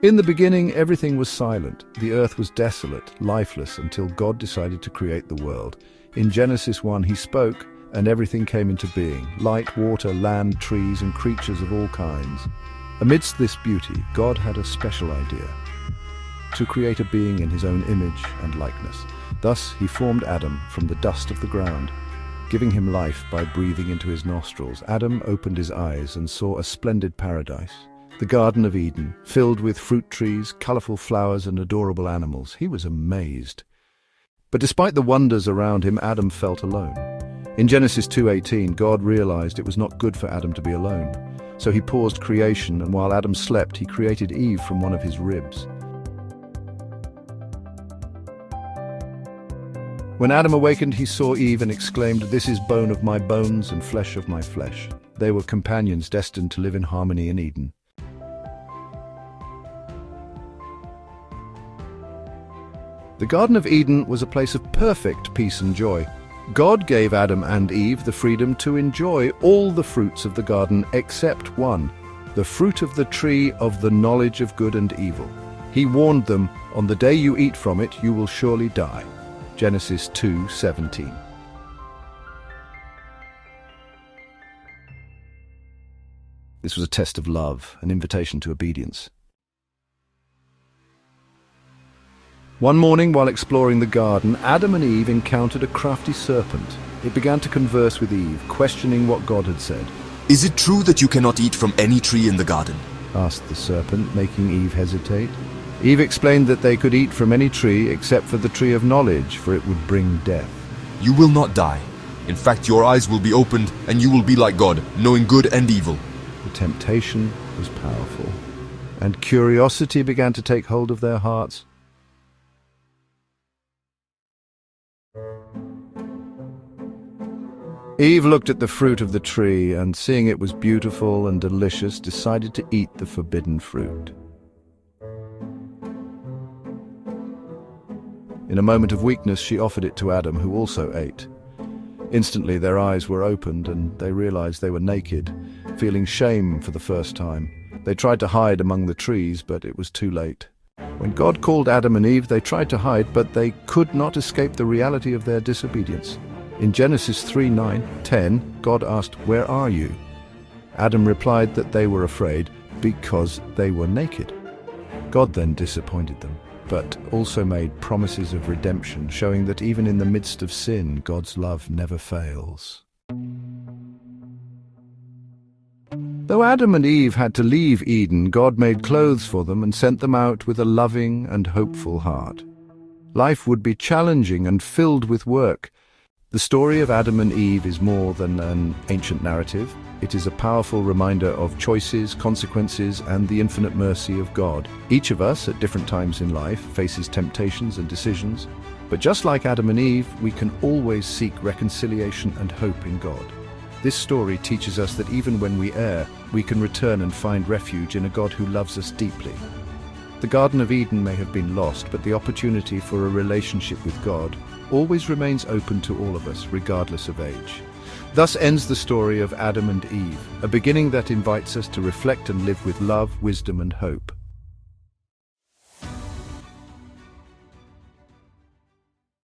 In the beginning, everything was silent. The earth was desolate, lifeless, until God decided to create the world. In Genesis 1, he spoke, and everything came into being: light, water, land, trees, and creatures of all kinds. Amidst this beauty, God had a special idea: to create a being in his own image and likeness. Thus, he formed Adam from the dust of the ground, giving him life by breathing into his nostrils. Adam opened his eyes and saw a splendid paradise, the Garden of Eden, filled with fruit trees, colorful flowers, and adorable animals. He was amazed. But despite the wonders around him, Adam felt alone. In Genesis 2:18, God realized it was not good for Adam to be alone. So he paused creation, and while Adam slept, he created Eve from one of his ribs. When Adam awakened, he saw Eve and exclaimed, "This is bone of my bones and flesh of my flesh." They were companions destined to live in harmony in Eden. The Garden of Eden was a place of perfect peace and joy. God gave Adam and Eve the freedom to enjoy all the fruits of the garden except one, the fruit of the tree of the knowledge of good and evil. He warned them, "On the day you eat from it, you will surely die." Genesis 2:17. This was a test of love, an invitation to obedience. One morning, while exploring the garden, Adam and Eve encountered a crafty serpent. It began to converse with Eve, questioning what God had said. "Is it true that you cannot eat from any tree in the garden?" asked the serpent, making Eve hesitate. Eve explained that they could eat from any tree except for the tree of knowledge, for it would bring death. "You will not die. In fact, your eyes will be opened, and you will be like God, knowing good and evil." The temptation was powerful, and curiosity began to take hold of their hearts. Eve looked at the fruit of the tree, and seeing it was beautiful and delicious, decided to eat the forbidden fruit. In a moment of weakness, she offered it to Adam, who also ate. Instantly, their eyes were opened, and they realized they were naked, feeling shame for the first time. They tried to hide among the trees, but it was too late. When God called Adam and Eve, they tried to hide, but they could not escape the reality of their disobedience. In Genesis 3:9-10, God asked, "Where are you?" Adam replied that they were afraid because they were naked. God then disappointed them, but also made promises of redemption, showing that even in the midst of sin, God's love never fails. Though Adam and Eve had to leave Eden, God made clothes for them and sent them out with a loving and hopeful heart. Life would be challenging and filled with work. The story of Adam and Eve is more than an ancient narrative. It is a powerful reminder of choices, consequences, and the infinite mercy of God. Each of us, at different times in life, faces temptations and decisions. But just like Adam and Eve, we can always seek reconciliation and hope in God. This story teaches us that even when we err, we can return and find refuge in a God who loves us deeply. The Garden of Eden may have been lost, but the opportunity for a relationship with God always remains open to all of us, regardless of age. Thus ends the story of Adam and Eve, a beginning that invites us to reflect and live with love, wisdom, and hope.